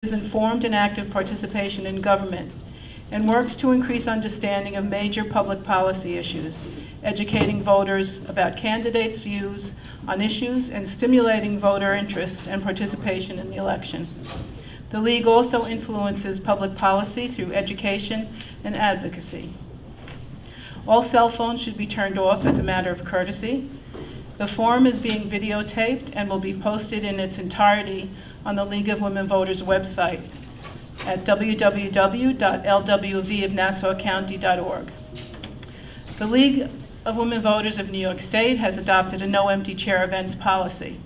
informed and active participation in government, and works to increase understanding of major public policy issues, educating voters about candidates' views on issues, and stimulating voter interest and participation in the election. The League also influences public policy through education and advocacy. All cell phones should be turned off as a matter of courtesy. The forum is being videotaped and will be posted in its entirety on the League of Women Voters website at www.lwvofnassaucounty.org. The League of Women Voters of New York State has adopted a no empty chair events policy.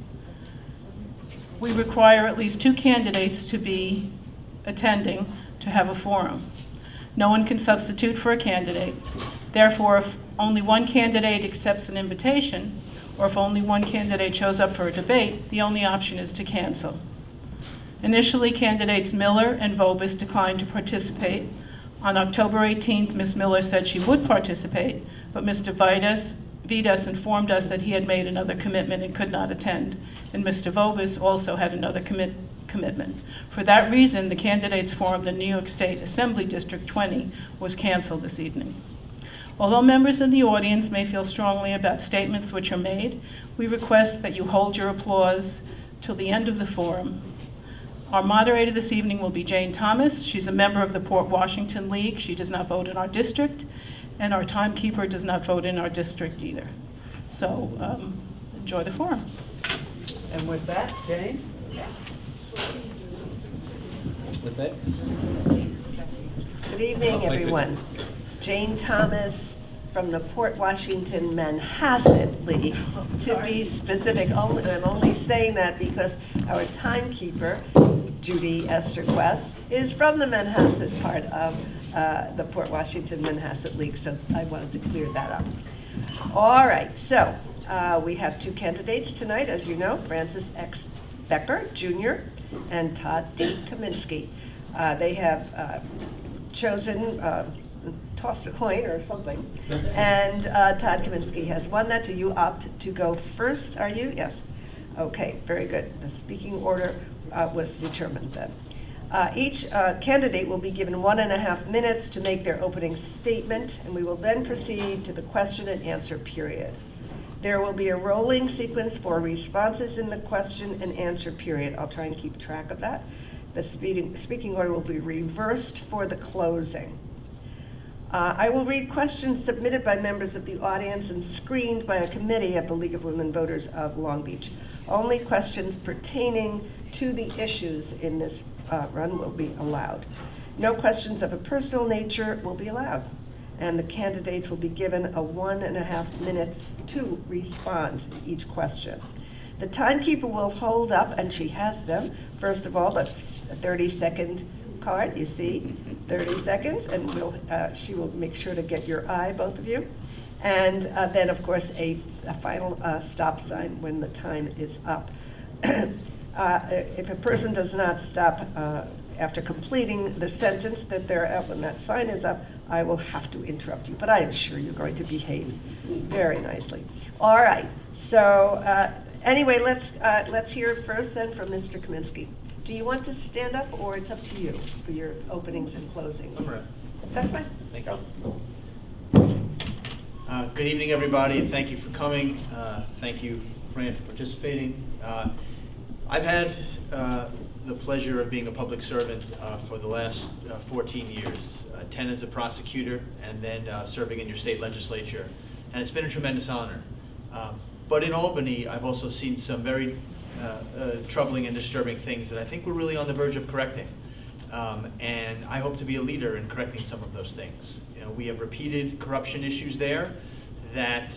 We require at least 2 candidates to be attending to have a forum. No one can substitute for a candidate. Therefore, if only one candidate accepts an invitation, or if only one candidate shows up for a debate, the only option is to cancel. Initially, candidates Miller and Vobis declined to participate. On October 18th, Ms. Miller said she would participate, but Mr. Vidas informed us that he had made another commitment and could not attend, and Mr. Vobis also had another commitment. For that reason, the candidates forum, the New York State Assembly District 20, was canceled this evening. Although members of the audience may feel strongly about statements which are made, we request that you hold your applause till the end of the forum. Our moderator this evening will be Jane Thomas. She's a member of the Port Washington League. She does not vote in our district, and our timekeeper does not vote in our district either. So enjoy the forum. And with that, Jane? With that? Good evening, everyone. Jane Thomas from the Port Washington Manhasset League. To be specific, I'm only saying that because our timekeeper, Judy Esther Quest, is from the Manhasset part of the Port Washington Manhasset League, so I wanted to clear that up. All right, so we have 2 candidates tonight, as you know, Francis X. Becker, Jr., and Todd D. Kaminsky. They have chosen, tossed a coin or something, and Todd Kaminsky has won that. Do you opt to go first, are you? Yes. Okay, very good. The speaking order was determined then. Each candidate will be given 1.5 minutes to make their opening statement, and we will then proceed to the question and answer period. There will be a rolling sequence for responses in the question and answer period. I'll try and keep track of that. The speaking order will be reversed for the closing. I will read questions submitted by members of the audience and screened by a committee at the League of Women Voters of Long Beach. Only questions pertaining to the issues in this run will be allowed. No questions of a personal nature will be allowed, and the candidates will be given a 1.5 minutes to respond to each question. The timekeeper will hold up, and she has them, first of all, the 30-second card, you see, 30 seconds, and she will make sure to get your eye, both of you. And then, of course, a final stop sign when the time is up. If a person does not stop after completing the sentence that they're at, when that sign is up, I will have to interrupt you, but I am sure you're going to behave very nicely. All right, so anyway, let's hear first then from Mr. Kaminsky. Do you want to stand up, or it's up to you for your openings and closings? I'm ready. That's fine. Thank you. Good evening, everybody, and thank you for coming. Thank you, Fran, for participating. I've had the pleasure of being a public servant for the last 14 years, 10 as a prosecutor, and then serving in your state legislature. And it's been a tremendous honor. But in Albany, I've also seen some very troubling and disturbing things that I think we're really on the verge of correcting. And I hope to be a leader in correcting some of those things. You know, we have repeated corruption issues there that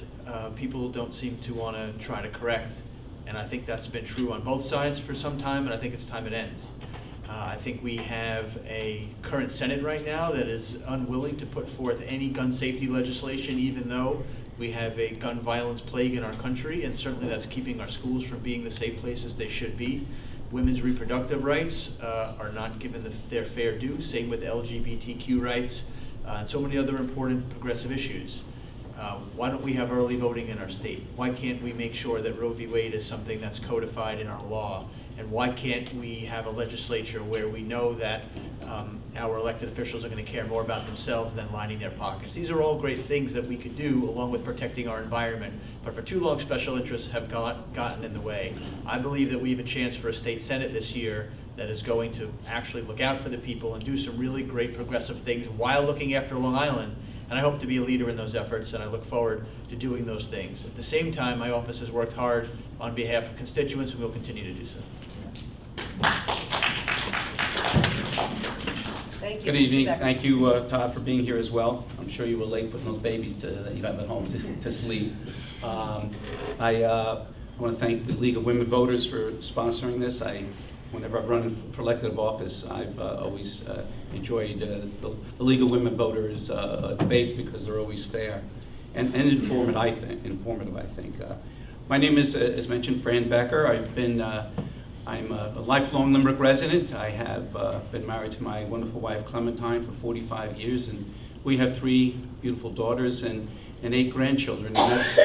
people don't seem to want to try to correct. And I think that's been true on both sides for some time, and I think it's time it ends. I think we have a current Senate right now that is unwilling to put forth any gun safety legislation, even though we have a gun violence plague in our country, and certainly that's keeping our schools from being the safe places they should be. Women's reproductive rights are not given their fair due, same with LGBTQ rights, and so many other important progressive issues. Why don't we have early voting in our state? Why can't we make sure that Roe v. Wade is something that's codified in our law And why can't we have a legislature where we know that our elected officials are going to care more about themselves than lining their pockets? These are all great things that we could do along with protecting our environment, but for too long special interests have gotten in the way. I believe that we have a chance for a state senate this year that is going to actually look out for the people and do some really great progressive things while looking after Long Island. And I hope to be a leader in those efforts, and I look forward to doing those things. At the same time, my office has worked hard on behalf of constituents, and we'll continue to do so. Thank you. Good evening. Becker. Thank you, Todd, for being here as well. I'm sure you were late putting those babies that you have at home to sleep. I want to thank the League of Women Voters for sponsoring this. Whenever I've run for elective office, I've always enjoyed the League of Women Voters debates because they're always fair and informative, I think. My name is, as mentioned, Fran Becker. I'm a lifelong Limerick resident. I have been married to my wonderful wife, Clementine, for 45 years, and we have 3 beautiful daughters and 8 grandchildren. And that's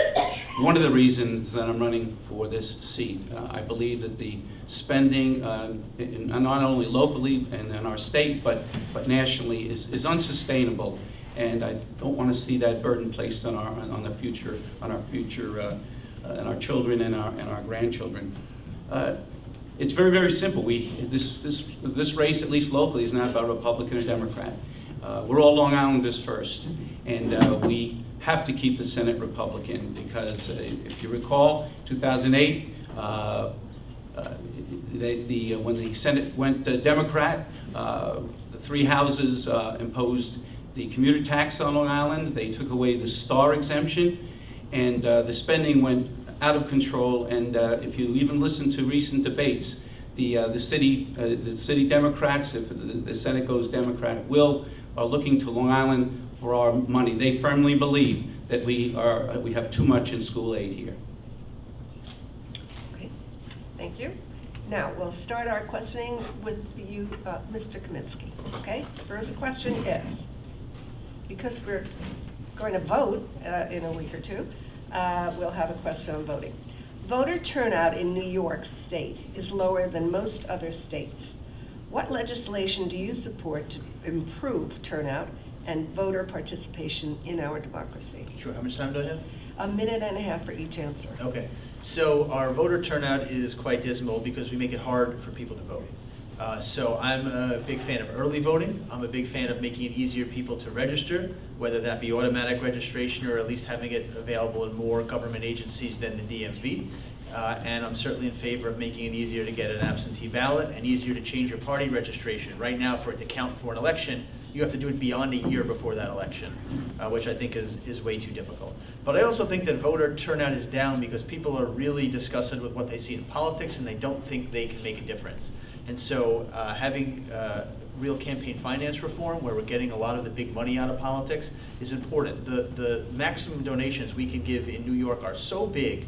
one of the reasons that I'm running for this seat. I believe that the spending, not only locally and in our state, but nationally, is unsustainable, and I don't want to see that burden placed on our future, and our children and our grandchildren. It's very, very simple. This race, at least locally, is not about Republican or Democrat. We're all Long Islanders first, and we have to keep the Senate Republican because, if you recall, 2008, when the Senate went Democrat, the 3 houses imposed the commuter tax on Long Island. They took away the star exemption, and the spending went out of control. And if you even listen to recent debates, the city Democrats, if the Senate goes Democrat, are looking to Long Island for our money. They firmly believe that we have too much in school aid here. Okay, thank you. Now, we'll start our questioning with you, Mr. Kaminsky, okay? First question is, because we're going to vote in a week or two, we'll have a question on voting. Voter turnout in New York State is lower than most other states. What legislation do you support to improve turnout and voter participation in our democracy? Sure. How much time do I have? 1.5 minutes for each answer. Okay. So our voter turnout is quite dismal because we make it hard for people to vote. So I'm a big fan of early voting. I'm a big fan of making it easier for people to register, whether that be automatic registration or at least having it available in more government agencies than the DMV. And I'm certainly in favor of making it easier to get an absentee ballot and easier to change your party registration. Right now, for it to count for an election, you have to do it beyond a year before that election, which I think is way too difficult. But I also think that voter turnout is down because people are really disgusted with what they see in politics and they don't think they can make a difference. And so having real campaign finance reform, where we're getting a lot of the big money out of politics, is important. The maximum donations we can give in New York are so big,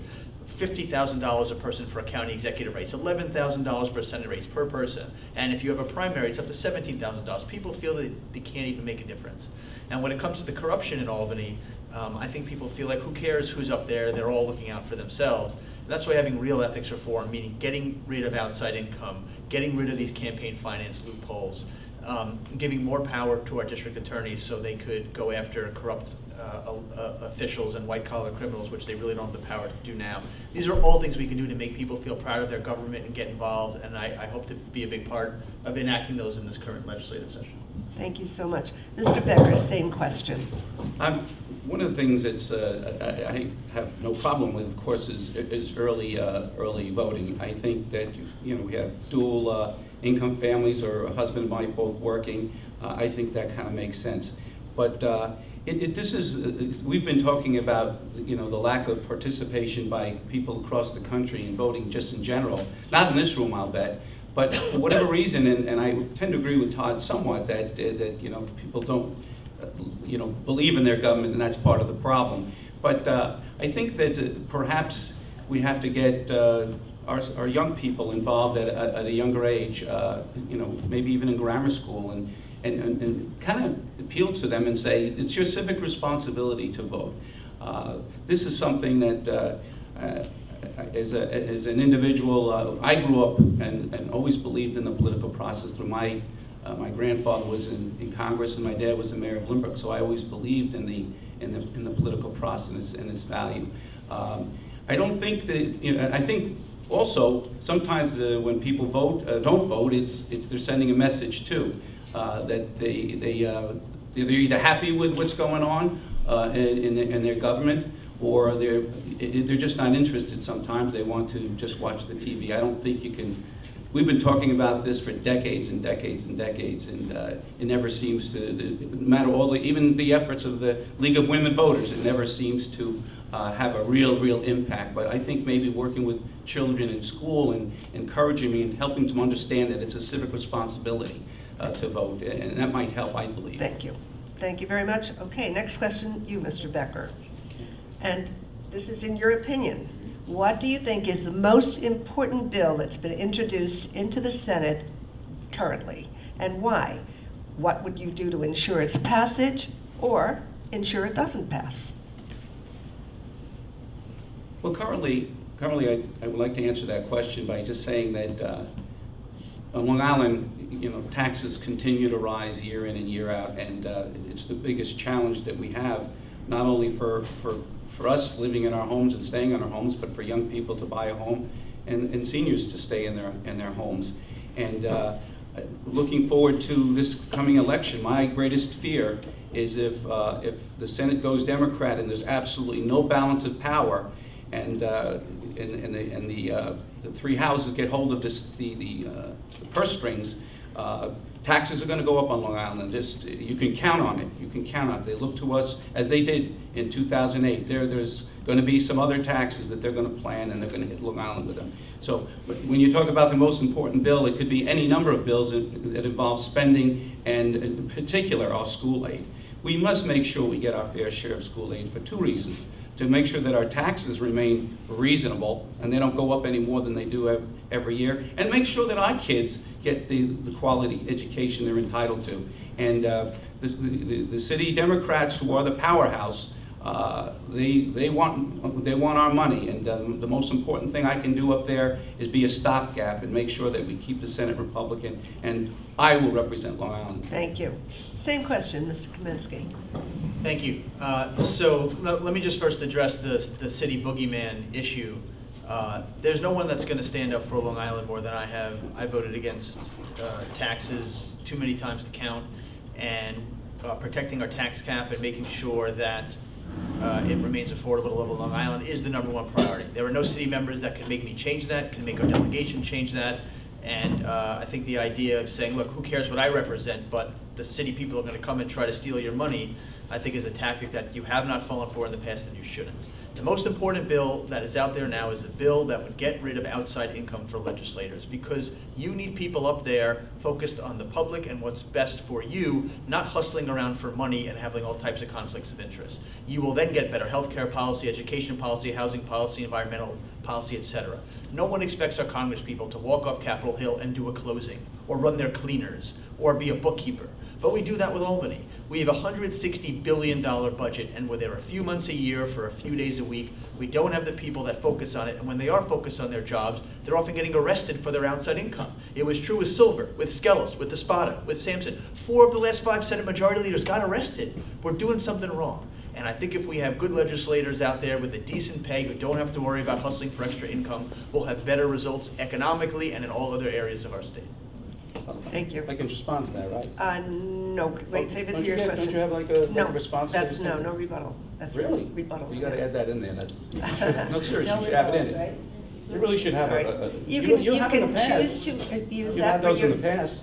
$50,000 a person for a county executive race, $11,000 for a Senate race per person. And if you have a primary, it's up to $17,000. People feel that they can't even make a difference. And when it comes to the corruption in Albany, I think people feel like, who cares who's up there? They're all looking out for themselves. And that's why having real ethics reform, meaning getting rid of outside income, getting rid of these campaign finance loopholes, giving more power to our district attorneys so they could go after corrupt officials and white-collar criminals, which they really don't have the power to do now. These are all things we can do to make people feel proud of their government and get involved, and I hope to be a big part of enacting those in this current legislative session. Thank you so much. Mr. Becker, same question. One of the things that's I have no problem with, of course, is early voting. I think that we have dual income families or a husband and wife both working. I think that kind of makes sense. But we've been talking about the lack of participation by people across the country in voting just in general. Not in this room, I'll bet. But for whatever reason, and I tend to agree with Todd somewhat, that people don't believe in their government, and that's part of the problem. But I think that perhaps we have to get our young people involved at a younger age, maybe even in grammar school, and kind of appeal to them and say, it's your civic responsibility to vote. This is something that as an individual, I grew up and always believed in the political process through my grandfather was in Congress and my dad was the mayor of Lynbrook, so I always believed in the political process and its value. I don't think that, I think also sometimes when people don't vote, they're sending a message too, that they're either happy with what's going on in their government, or they're just not interested sometimes. They want to just watch the TV. I don't think you can. We've been talking about this for decades and decades and decades, and it never seems to, no matter even the efforts of the League of Women Voters, it never seems to have a real impact. But I think maybe working with children in school and encouraging me and helping them understand that it's a civic responsibility to vote, and that might help, I believe. Thank you. Thank you very much. Okay, next question, you, Mr. Becker. And this is in your opinion. What do you think is the most important bill that's been introduced into the Senate currently, and why? What would you do to ensure its passage or ensure it doesn't pass? Well, currently I would like to answer that question by just saying that on Long Island, taxes continue to rise year in and year out, and it's the biggest challenge that we have, not only for us living in our homes and staying in our homes, but for young people to buy a home and seniors to stay in their homes. And looking forward to this coming election, my greatest fear is if the Senate goes Democrat and there's absolutely no balance of power, and the three houses get hold of the purse strings, taxes are going to go up on Long Island. You can count on it. You can count on it. They look to us, as they did in 2008. There's going to be some other taxes that they're going to plan, and they're going to hit Long Island with them. So when you talk about the most important bill, it could be any number of bills that involve spending, and in particular our school aid. We must make sure we get our fair share of school aid for two reasons. To make sure that our taxes remain reasonable and they don't go up any more than they do every year, and make sure that our kids get the quality education they're entitled to. And the city Democrats, who are the powerhouse, they want our money, and the most important thing I can do up there is be a stopgap and make sure that we keep the Senate Republican, and I will represent Long Island. Thank you. Same question, Mr. Kaminsky. Thank you. So let me just first address the city boogeyman issue. There's no one that's going to stand up for Long Island more than I have. I voted against taxes too many times to count, and protecting our tax cap and making sure that it remains affordable to live on Long Island is the #1 priority. There are no city members that can make me change that, can make our delegation change that, and I think the idea of saying, look, who cares what I represent, but the city people are going to come and try to steal your money, I think is a tactic that you have not fallen for in the past and you shouldn't. The most important bill that is out there now is a bill that would get rid of outside income for legislators, because you need people up there focused on the public and what's best for you, not hustling around for money and having all types of conflicts of interest. You will then get better healthcare policy, education policy, housing policy, environmental policy, etc. No one expects our Congress people to walk off Capitol Hill and do a closing, or run their cleaners, or be a bookkeeper. But we do that with Albany. We have a $160 billion budget, and we're there a few months a year for a few days a week. We don't have the people that focus on it, and when they are focused on their jobs, they're often getting arrested for their outside income. It was true with Silver, with Skelos, with Espada, with Sampson. 4 of the last 5 Senate Majority Leaders got arrested. We're doing something wrong. And I think if we have good legislators out there with a decent pay who don't have to worry about hustling for extra income, we'll have better results economically and in all other areas of our state. Thank you. I can respond to that, right? No, wait, save it for your question. Don't you have like a No, response? that's no rebuttal. That's Really? rebuttal. You got to add that in there. No, seriously, you should have it in. Right? You really should have Sorry. a. You have in the can past. choose to use You that had for those in your. the past.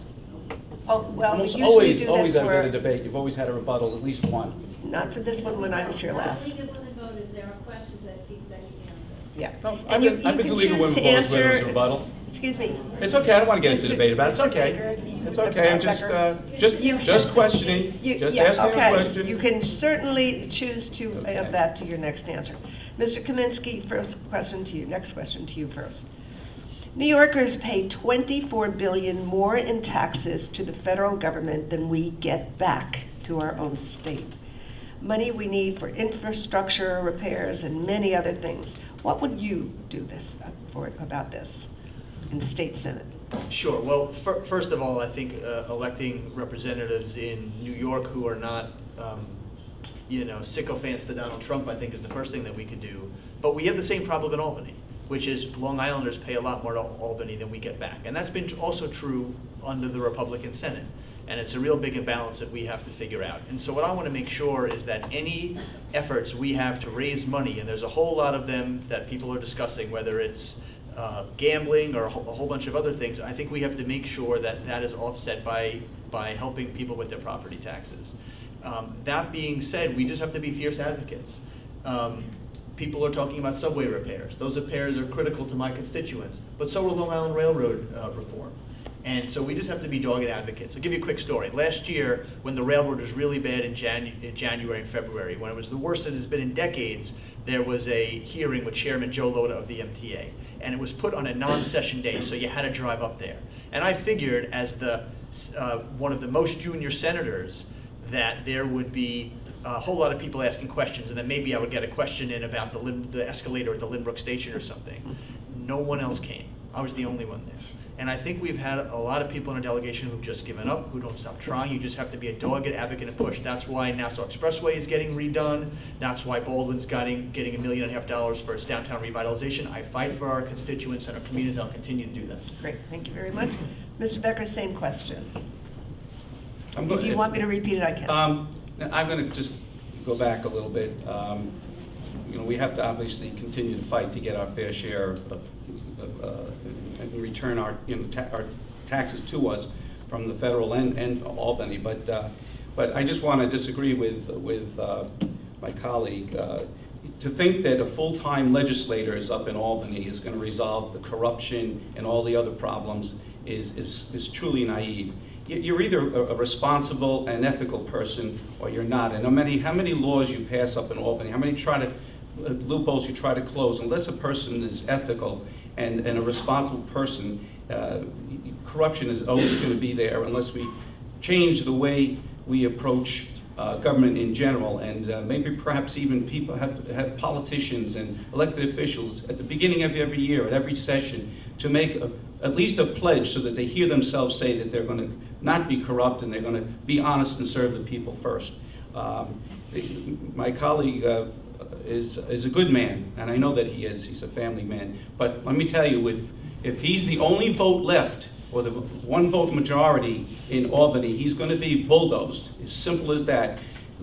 Oh, well, we Almost usually do always that out of the for, debate, you've always had a rebuttal, at least one. not for this one when I was here last. League of Women Voters, there are questions that you answer. Yeah. No, And I've you been to can League of choose Women to Voters where there was a answer- rebuttal. Excuse me. It's okay, I don't want to get into Mr. debate about it, it's Mr. okay. Becker, It's okay, I'm just questioning, just Yeah, asking a okay. question. You can certainly choose to Okay. add that to your next answer. Mr. Kaminsky, first question to you, next question to you first. New Yorkers pay $24 billion more in taxes to the federal government than we get back to our own state. Money we need for infrastructure repairs and many other things. What would you do about this in the state Senate? Sure. Well, first of all, I think electing representatives in New York who are not, sycophants to Donald Trump, I think is the first thing that we could do. But we have the same problem in Albany, which is Long Islanders pay a lot more to Albany than we get back. And that's been also true under the Republican Senate. And it's a real big imbalance that we have to figure out. And so what I want to make sure is that any efforts we have to raise money, and there's a whole lot of them that people are discussing, whether it's gambling or a whole bunch of other things, I think we have to make sure that that is offset by helping people with their property taxes. That being said, we just have to be fierce advocates. People are talking about subway repairs. Those repairs are critical to my constituents, but so are Long Island Railroad reform. And so we just have to be dogged advocates. I'll give you a quick story. Last year, when the railroad was really bad in January and February, when it was the worst it has been in decades, there was a hearing with Chairman Joe Lota of the MTA. And it was put on a non-session day, so you had to drive up there. And I figured, as one of the most junior senators, that there would be a whole lot of people asking questions, and then maybe I would get a question in about the escalator at the Lynbrook station or something. No one else came. I was the only one there. And I think we've had a lot of people in our delegation who've just given up, who don't stop trying. You just have to be a dogged advocate and push. That's why Nassau Expressway is getting redone. That's why Baldwin's getting $1.5 million for its downtown revitalization. I fight for our constituents and our communities. I'll continue to do that. Great, thank you very much. Mr. Becker, same question. If you want me to repeat it, I can. I'm going to just go back a little bit. We have to obviously continue to fight to get our fair share and return our taxes to us from the federal and Albany. But I just want to disagree with my colleague. To think that a full-time legislator is up in Albany is going to resolve the corruption and all the other problems is truly naive. You're either a responsible and ethical person or you're not. And no matter how many laws you pass up in Albany, how many loopholes you try to close, unless a person is ethical and a responsible person, corruption is always going to be there unless we change the way we approach government in general. And maybe perhaps even people have politicians and elected officials at the beginning of every year, at every session, to make at least a pledge so that they hear themselves say that they're going to not be corrupt and they're going to be honest and serve the people first. My colleague is a good man, and I know that he is. He's a family man. But let me tell you, if he's the only vote left, or the one vote majority in Albany, he's going to be bulldozed. As simple as that.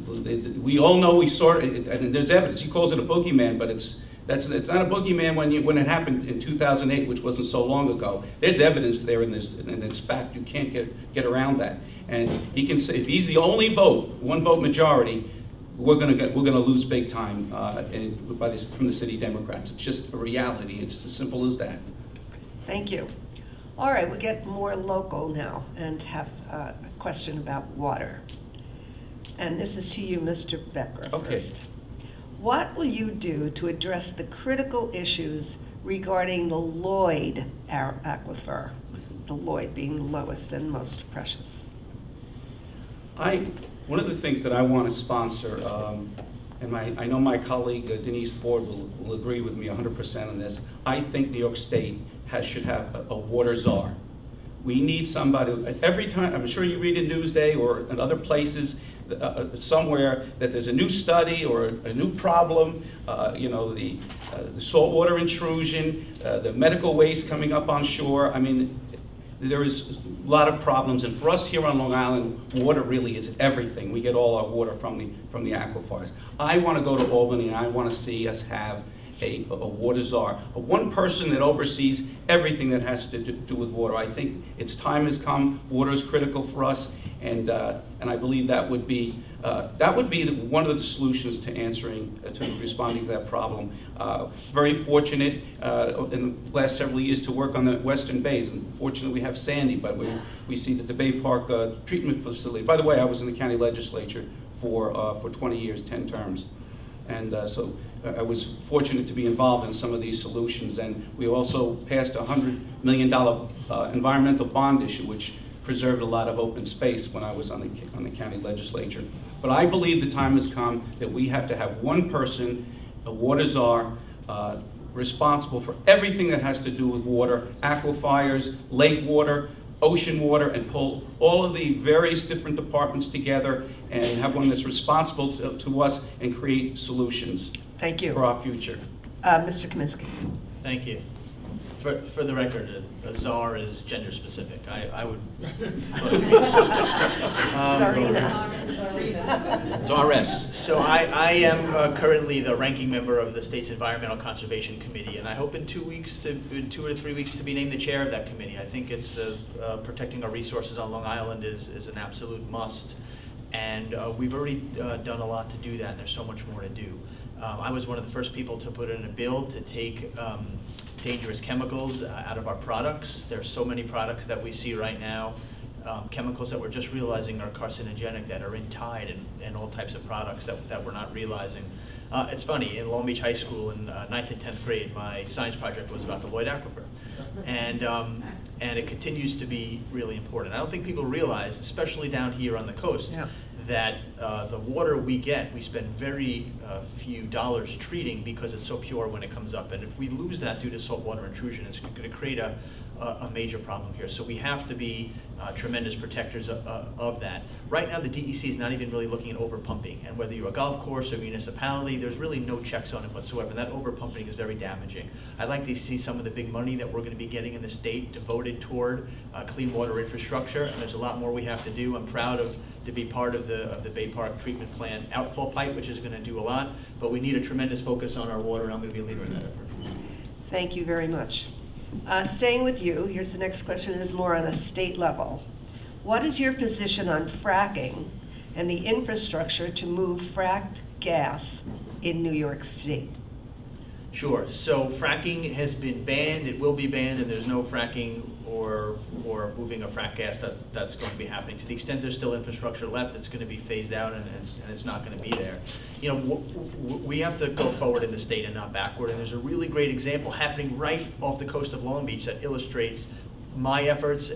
We all know, we saw it, and there's evidence. He calls it a boogeyman, but it's not a boogeyman when it happened in 2008, which wasn't so long ago. There's evidence there in this, and it's fact. You can't get around that. And he can say, if he's the only vote, one vote majority, we're going to lose big time from the city Democrats. It's just a reality. It's as simple as that. Thank you. All right, we'll get more local now and have a question about water. And this is to you, Mr. Becker, Okay. first. What will you do to address the critical issues regarding the Lloyd aquifer, the Lloyd being the lowest and most precious? One of the things that I want to sponsor, and I know my colleague Denise Ford will agree with me 100% on this, I think New York State should have a water czar. We need somebody, every time, I'm sure you read in Newsday or in other places, somewhere that there's a new study or a new problem, the saltwater intrusion, the medical waste coming up on shore. I mean, there is a lot of problems, and for us here on Long Island, water really is everything. We get all our water from the aquifers. I want to go to Albany, and I want to see us have a water czar, one person that oversees everything that has to do with water. I think its time has come. Water is critical for us, and I believe that would be one of the solutions to responding to that problem. Very fortunate in the last several years to work on the Western Bays. Unfortunately, we have Sandy, but we see that the Bay Park treatment facility. By the way, I was in the county legislature for 20 years, 10 terms. And so I was fortunate to be involved in some of these solutions. And we also passed a $100 million environmental bond issue, which preserved a lot of open space when I was on the county legislature. But I believe the time has come that we have to have one person, a water czar, responsible for everything that has to do with water, aquifers, lake water, ocean water, and pull all of the various different departments together and have one that's responsible to us and create solutions Thank you. for our future. Mr. Kaminsky. Thank you. For the record, a czar is gender specific. I would. Czaress. So I am currently the ranking member of the state's Environmental Conservation Committee, and I hope in 2 or 3 weeks to be named the chair of that committee. I think it's protecting our resources on Long Island is an absolute must, and we've already done a lot to do that, and there's so much more to do. I was one of the first people to put in a bill to take dangerous chemicals out of our products. There are so many products that we see right now, chemicals that we're just realizing are carcinogenic, that are in Tide and all types of products that we're not realizing. It's funny, in Long Beach High School in 9th and 10th grade, my science project was about the Lloyd Aquifer. And it continues to be really important. I don't think people realize, especially down here on the coast, that the water we get, we spend very few dollars treating because it's so pure when it comes up. And if we lose that due to saltwater intrusion, it's going to create a major problem here. So we have to be tremendous protectors of that. Right now, the DEC is not even really looking at overpumping. And whether you're a golf course or municipality, there's really no checks on it whatsoever. That overpumping is very damaging. I'd like to see some of the big money that we're going to be getting in the state devoted toward clean water infrastructure. And there's a lot more we have to do. I'm proud to be part of the Bay Park treatment plant outfall pipe, which is going to do a lot. But we need a tremendous focus on our water, and I'm going to be a leader in that effort. Thank you very much. Staying with you, here's the next question, is more on a state level. What is your position on fracking and the infrastructure to move fracked gas in New York State? Sure. So fracking has been banned. It will be banned, and there's no fracking or moving of frack gas that's going to be happening. To the extent there's still infrastructure left, it's going to be phased out, and it's not going to be there. You know, we have to go forward in the state and not backward. And there's a really great example happening right off the coast of Long Beach that illustrates my efforts,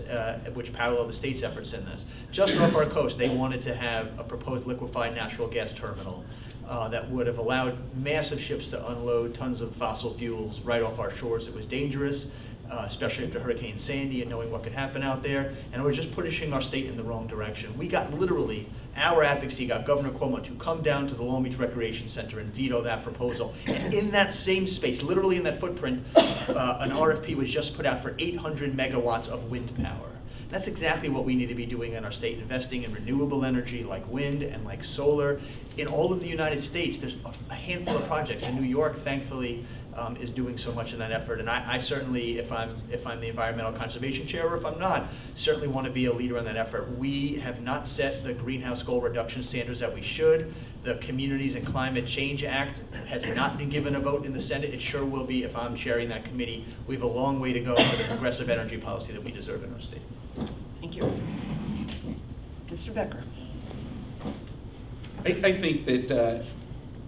which parallel the state's efforts in this. Just off our coast, they wanted to have a proposed liquefied natural gas terminal that would have allowed massive ships to unload tons of fossil fuels right off our shores. It was dangerous, especially after Hurricane Sandy and knowing what could happen out there. And we're just pushing our state in the wrong direction. We got literally, our advocacy got Governor Cuomo to come down to the Long Beach Recreation Center and veto that proposal. And in that same space, literally in that footprint, an RFP was just put out for 800 megawatts of wind power. That's exactly what we need to be doing in our state, investing in renewable energy like wind and like solar. In all of the United States, there's a handful of projects. And New York, thankfully, is doing so much in that effort. And I certainly, if I'm the Environmental Conservation Chair, or if I'm not, certainly want to be a leader in that effort. We have not set the greenhouse goal reduction standards that we should. The Communities and Climate Change Act has not been given a vote in the Senate. It sure will be if I'm chairing that committee. We have a long way to go for the progressive energy policy that we deserve in our state. Thank you. Mr. Becker. I think that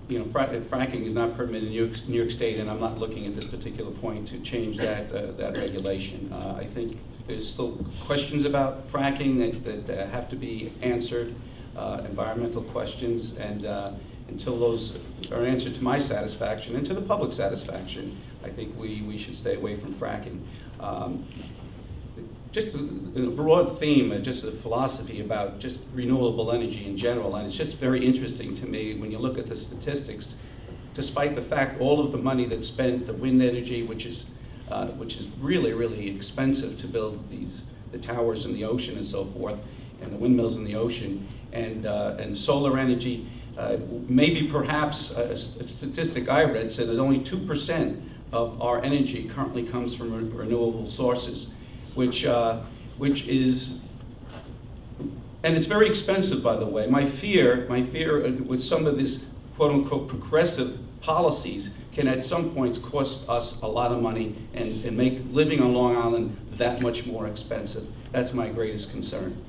you know, fracking is not permitted in New York State, and I'm not looking at this particular point to change that regulation. I think there's still questions about fracking that have to be answered, environmental questions, and until those are answered to my satisfaction and to the public's satisfaction, I think we should stay away from fracking. Just a broad theme, just a philosophy about just renewable energy in general, and it's just very interesting to me when you look at the statistics. Despite the fact all of the money that's spent, the wind energy, which is really, really expensive to build the towers in the ocean and so forth, and the windmills in the ocean, and solar energy, maybe perhaps a statistic I read said that only 2% of our energy currently comes from renewable sources. Which is, and it's very expensive, by the way. My fear with some of these quote-unquote progressive policies can at some points cost us a lot of money and make living on Long Island that much more expensive. That's my greatest concern.